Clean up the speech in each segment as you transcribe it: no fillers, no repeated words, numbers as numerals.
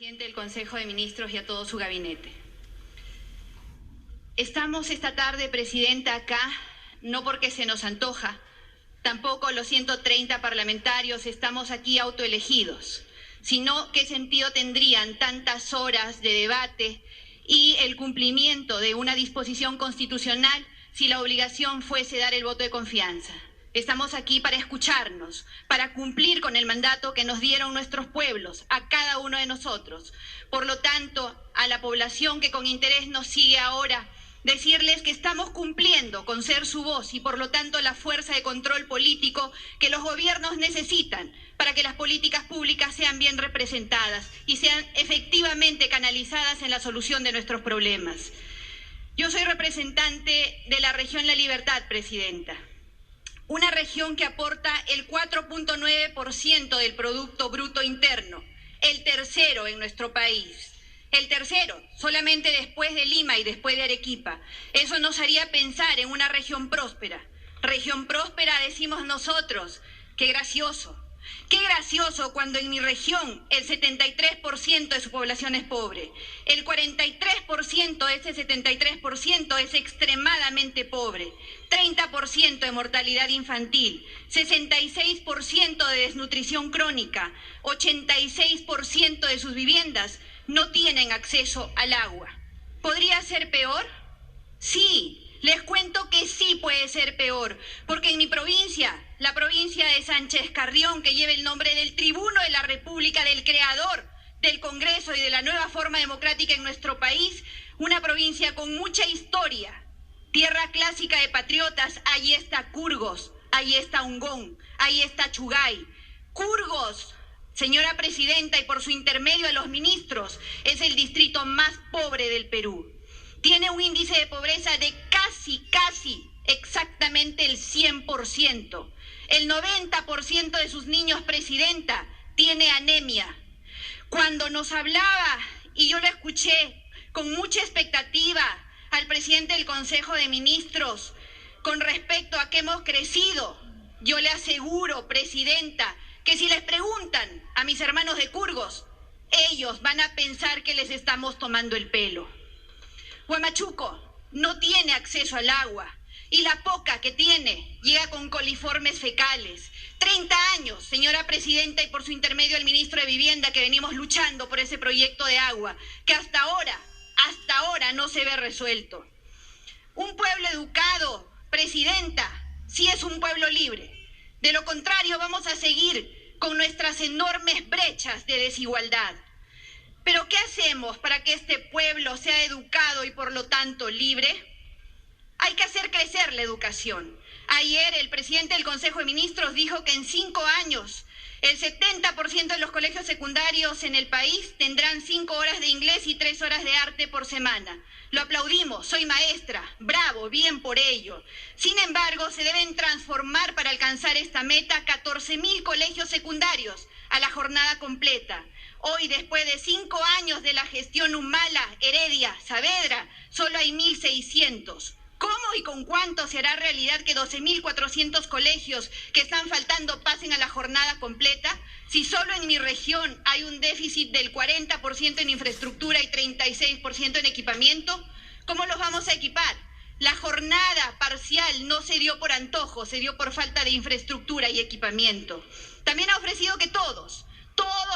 Presidente del Consejo de Ministros y a todo su gabinete. Estamos esta tarde, Presidenta, acá, no porque se nos antoja, tampoco los 130 parlamentarios estamos aquí autoelegidos, sino qué sentido tendrían tantas horas de debate y el cumplimiento de una disposición constitucional si la obligación fuese dar el voto de confianza. Estamos aquí para escucharnos, para cumplir con el mandato que nos dieron nuestros pueblos, a cada uno de nosotros. Por lo tanto, a la población que con interés nos sigue ahora, decirles que estamos cumpliendo con ser su voz y por lo tanto la fuerza de control político que los gobiernos necesitan para que las políticas públicas sean bien representadas y sean efectivamente canalizadas en la solución de nuestros problemas. Yo soy representante de la región La Libertad, Presidenta. Una región que aporta el 4.9% del Producto Bruto Interno, el tercero en nuestro país. El tercero, solamente después de Lima y después de Arequipa. Eso nos haría pensar en una región próspera. Región próspera, decimos nosotros. Qué gracioso. Qué gracioso cuando en mi región el 73% de su población es pobre. El 43% de ese 73% es extremadamente pobre. 30% de mortalidad infantil, 66% de desnutrición crónica, 86% de sus viviendas no tienen acceso al agua. ¿Podría ser peor? Sí. Les cuento que sí puede ser peor, porque en mi provincia, la provincia de Sánchez Carrión, que lleva el nombre del tribuno de la República, del creador del Congreso y de la nueva forma democrática en nuestro país, una provincia con mucha historia, tierra clásica de patriotas, ahí está Curgos, ahí está Ungón, ahí está Chugay. Curgos, señora Presidenta, y por su intermedio a los ministros, es el distrito más pobre del Perú. Tiene un índice de pobreza de casi exactamente el 100%. El 90% de sus niños, Presidenta, tiene anemia. Cuando nos hablaba, y yo lo escuché con mucha expectativa al presidente del Consejo de Ministros, con respecto a que hemos crecido, yo le aseguro, Presidenta, que si les preguntan a mis hermanos de Curgos, ellos van a pensar que les estamos tomando el pelo. Huamachuco no tiene acceso al agua y la poca que tiene llega con coliformes fecales. 30 años, señora Presidenta, y por su intermedio el ministro de Vivienda, que venimos luchando por ese proyecto de agua, que hasta ahora no se ve resuelto. Un pueblo educado, Presidenta, sí es un pueblo libre. De lo contrario, vamos a seguir con nuestras enormes brechas de desigualdad. ¿Pero qué hacemos para que este pueblo sea educado y por lo tanto libre? Hay que hacer crecer la educación. Ayer el presidente del Consejo de Ministros dijo que en 5 años el 70% de los colegios secundarios en el país tendrán 5 horas de inglés y 3 horas de arte por semana. Lo aplaudimos, soy maestra, bravo, bien por ello. Sin embargo, se deben transformar para alcanzar esta meta 14.000 colegios secundarios a la jornada completa. Hoy, después de 5 años de la gestión Humala, Heredia, Saavedra, solo hay 1.600. ¿Cómo y con cuánto será realidad que 12.400 colegios que están faltando pasen a la jornada completa? Si solo en mi región hay un déficit del 40% en infraestructura y 36% en equipamiento, ¿cómo los vamos a equipar? La jornada parcial no se dio por antojo, se dio por falta de infraestructura y equipamiento. También ha ofrecido que todos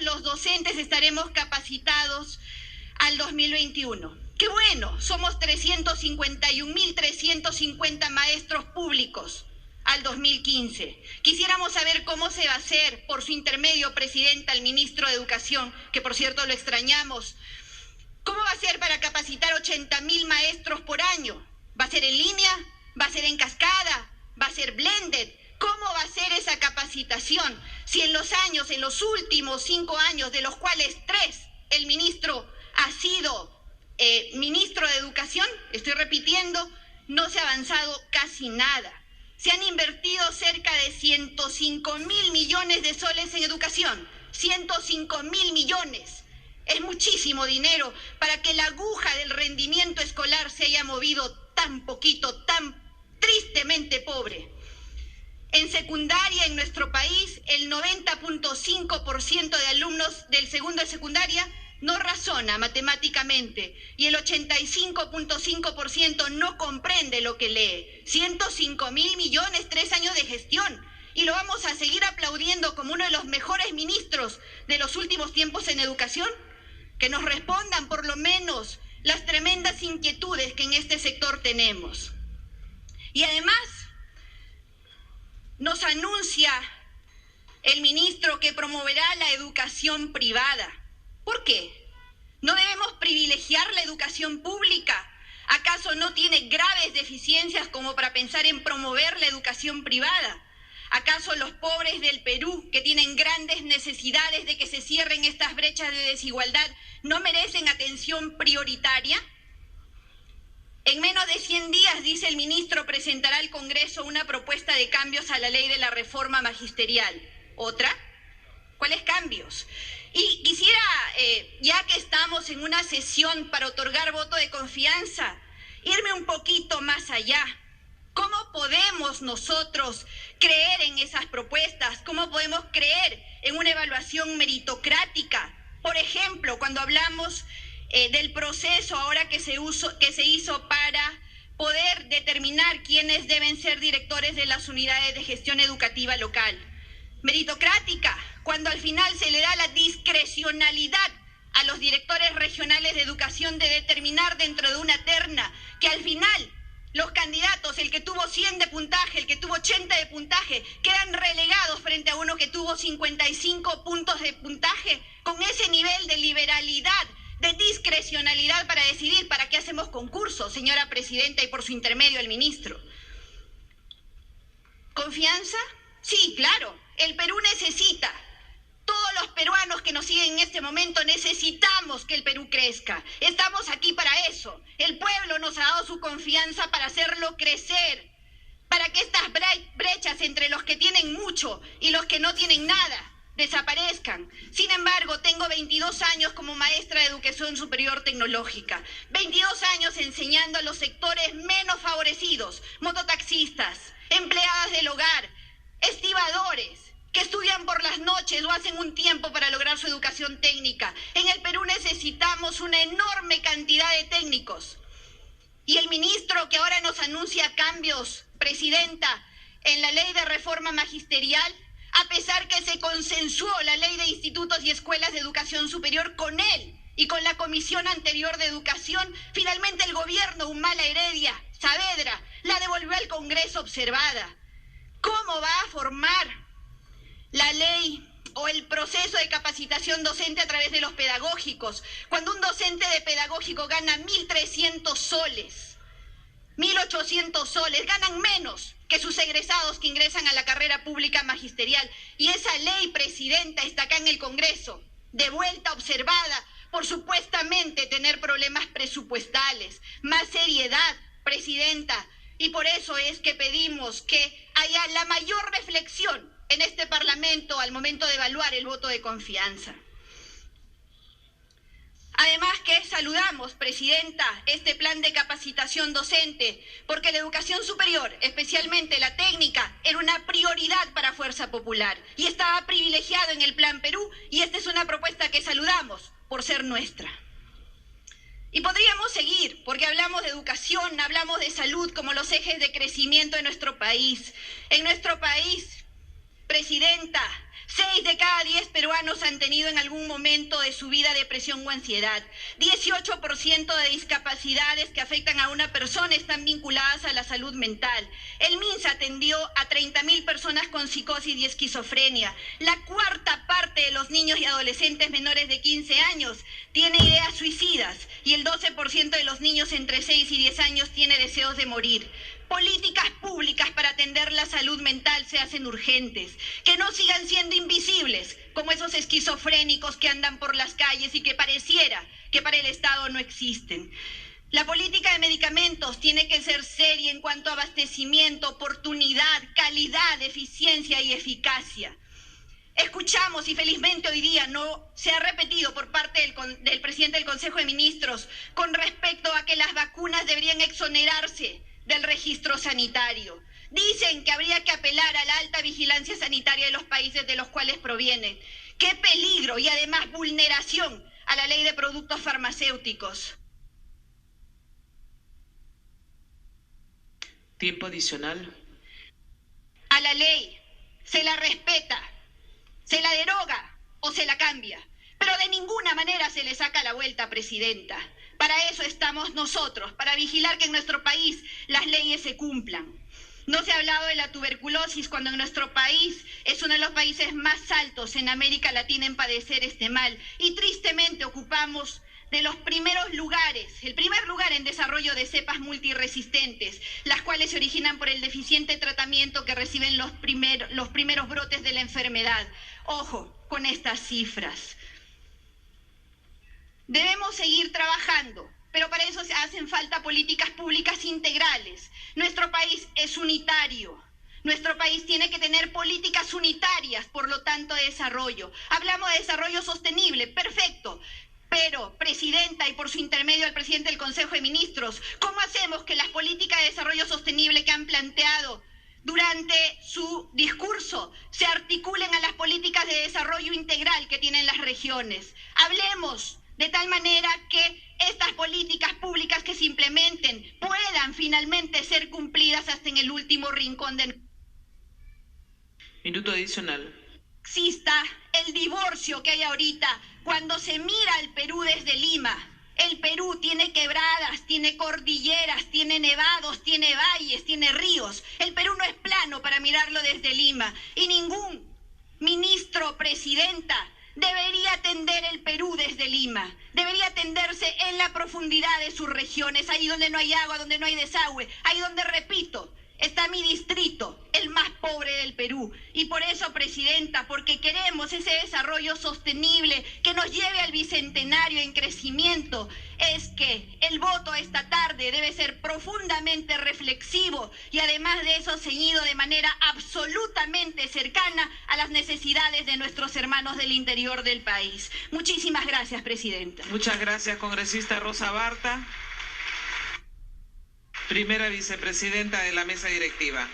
los docentes estaremos capacitados al 2021. ¡Qué bueno! Somos 351.350 maestros públicos al 2015. Quisiéramos saber cómo se va a hacer, por su intermedio, Presidenta, al ministro de Educación, que por cierto lo extrañamos. ¿Cómo va a ser para capacitar 80.000 maestros por año? ¿Va a ser en línea? ¿Va a ser en cascada? ¿Va a ser blended? ¿Cómo va a ser esa capacitación? Si en los últimos 5 años, de los cuales 3, el ministro ha sido ministro de Educación, estoy repitiendo, no se ha avanzado casi nada. Se han invertido cerca de 105.000 millones de soles en educación. 105.000 millones. Es muchísimo dinero para que la aguja del rendimiento escolar se haya movido tan poquito, tan tristemente pobre. En secundaria en nuestro país, el 90.5% de alumnos del segundo de secundaria no razona matemáticamente y el 85.5% no comprende lo que lee. 105.000 millones, 3 años de gestión. Y lo vamos a seguir aplaudiendo como uno de los mejores ministros de los últimos tiempos en educación. Que nos respondan por lo menos las tremendas inquietudes que en este sector tenemos. Y además nos anuncia el ministro que promoverá la educación privada. ¿Por qué? ¿No debemos privilegiar la educación pública? ¿Acaso no tiene graves deficiencias como para pensar en promover la educación privada? ¿Acaso los pobres del Perú, que tienen grandes necesidades de que se cierren estas brechas de desigualdad, no merecen atención prioritaria? En menos de 100 días, dice el ministro, presentará al Congreso una propuesta de cambios a la ley de la reforma magisterial. ¿Otra? ¿Cuáles cambios? Y quisiera, ya que estamos en una sesión para otorgar voto de confianza, irme un poquito más allá. ¿Cómo podemos nosotros creer en esas propuestas? ¿Cómo podemos creer en una evaluación meritocrática? Por ejemplo, cuando hablamos del proceso ahora que se hizo para poder determinar quiénes deben ser directores de las unidades de gestión educativa local. Meritocrática, cuando al final se le da la discrecionalidad a los directores regionales de educación de determinar dentro de una terna que al final los candidatos, el que tuvo 100 de puntaje, el que tuvo 80 de puntaje, quedan relegados frente a uno que tuvo 55 puntos de puntaje, con ese nivel de liberalidad, de discrecionalidad para decidir para qué hacemos concursos, señora presidenta, y por su intermedio el ministro. ¿Confianza? Sí, claro. El Perú necesita. Todos los peruanos que nos siguen en este momento necesitamos que el Perú crezca. Estamos aquí para eso. El pueblo nos ha dado su confianza para hacerlo crecer, para que estas brechas entre los que tienen mucho y los que no tienen nada desaparezcan. Sin embargo, tengo 22 años como maestra de educación superior tecnológica, 22 años enseñando a los sectores menos favorecidos, mototaxistas, empleadas del hogar, estibadores, que estudian por las noches o hacen un tiempo para lograr su educación técnica. En el Perú necesitamos una enorme cantidad de técnicos. Y el ministro que ahora nos anuncia cambios, presidenta, en la ley de reforma magisterial, a pesar que se consensuó la ley de institutos y escuelas de educación superior con él y con la comisión anterior de educación, finalmente el gobierno Humala Heredia Saavedra la devolvió al Congreso observada. ¿Cómo va a formar la ley o el proceso de capacitación docente a través de los pedagógicos, cuando un docente de pedagógico gana 1.300 soles, 1.800 soles, ganan menos que sus egresados que ingresan a la carrera pública magisterial? Y esa ley, presidenta, está acá en el Congreso, de vuelta observada por supuestamente tener problemas presupuestales. Más seriedad, presidenta, y por eso es que pedimos que haya la mayor reflexión en este Parlamento al momento de evaluar el voto de confianza. Además que saludamos, presidenta, este plan de capacitación docente, porque la educación superior, especialmente la técnica, era una prioridad para Fuerza Popular y estaba privilegiado en el Plan Perú, y esta es una propuesta que saludamos por ser nuestra. Y podríamos seguir, porque hablamos de educación, hablamos de salud como los ejes de crecimiento de nuestro país. En nuestro país, presidenta, 6 de cada 10 peruanos han tenido en algún momento de su vida depresión o ansiedad. 18% de discapacidades que afectan a una persona están vinculadas a la salud mental. El MINSA atendió a 30.000 personas con psicosis y esquizofrenia. La cuarta parte de los niños y adolescentes menores de 15 años tiene ideas suicidas y el 12% de los niños entre 6 y 10 años tiene deseos de morir. Políticas públicas para atender la salud mental se hacen urgentes, que no sigan siendo invisibles, como esos esquizofrénicos que andan por las calles y que pareciera que para el Estado no existen. La política de medicamentos tiene que ser seria en cuanto a abastecimiento, oportunidad, calidad, eficiencia y eficacia. Escuchamos, y felizmente hoy día no se ha repetido por parte del presidente del Consejo de Ministros, con respecto a que las vacunas deberían exonerarse del registro sanitario. Dicen que habría que apelar a la alta vigilancia sanitaria de los países de los cuales provienen. ¡Qué peligro y además vulneración a la ley de productos farmacéuticos. Tiempo adicional. A la ley se la respeta, se la deroga o se la cambia, pero de ninguna manera se le saca la vuelta, presidenta. Para eso estamos nosotros, para vigilar que en nuestro país las leyes se cumplan. No se ha hablado de la tuberculosis cuando en nuestro país es uno de los países más altos en América Latina en padecer este mal y tristemente ocupamos de los primeros lugares, el primer lugar en desarrollo de cepas multiresistentes, las cuales se originan por el deficiente tratamiento que reciben los primeros brotes de la enfermedad. Ojo con estas cifras. Debemos seguir trabajando, pero para eso se hacen falta políticas públicas integrales. Nuestro país es unitario. Nuestro país tiene que tener políticas unitarias, por lo tanto, de desarrollo. Hablamos de desarrollo sostenible, perfecto. Pero, presidenta, y por su intermedio al presidente del Consejo de Ministros, ¿cómo hacemos que las políticas de desarrollo sostenible que han planteado durante su discurso se articulen a las políticas de desarrollo integral que tienen las regiones? Hablemos de tal manera que estas políticas públicas que se implementen puedan finalmente ser cumplidas hasta en el último rincón de... Minuto adicional. Exista el divorcio que hay ahorita cuando se mira al Perú desde Lima. El Perú tiene quebradas, tiene cordilleras, tiene nevados, tiene valles, tiene ríos. El Perú no es plano para mirarlo desde Lima y ningún ministro, presidenta, debería atender el Perú desde Lima. Debería atenderse en la profundidad de sus regiones, ahí donde no hay agua, donde no hay desagüe, ahí donde, repito, está mi distrito, el más pobre del Perú. Y por eso, presidenta, porque queremos ese desarrollo sostenible que nos lleve al bicentenario en crecimiento, es que el voto esta tarde debe ser profundamente reflexivo y además de eso ceñido de manera absolutamente cercana a las necesidades de nuestros hermanos del interior del país. Muchísimas gracias, presidenta. Muchas gracias, congresista Rosa Barta, primera vicepresidenta de la mesa directiva.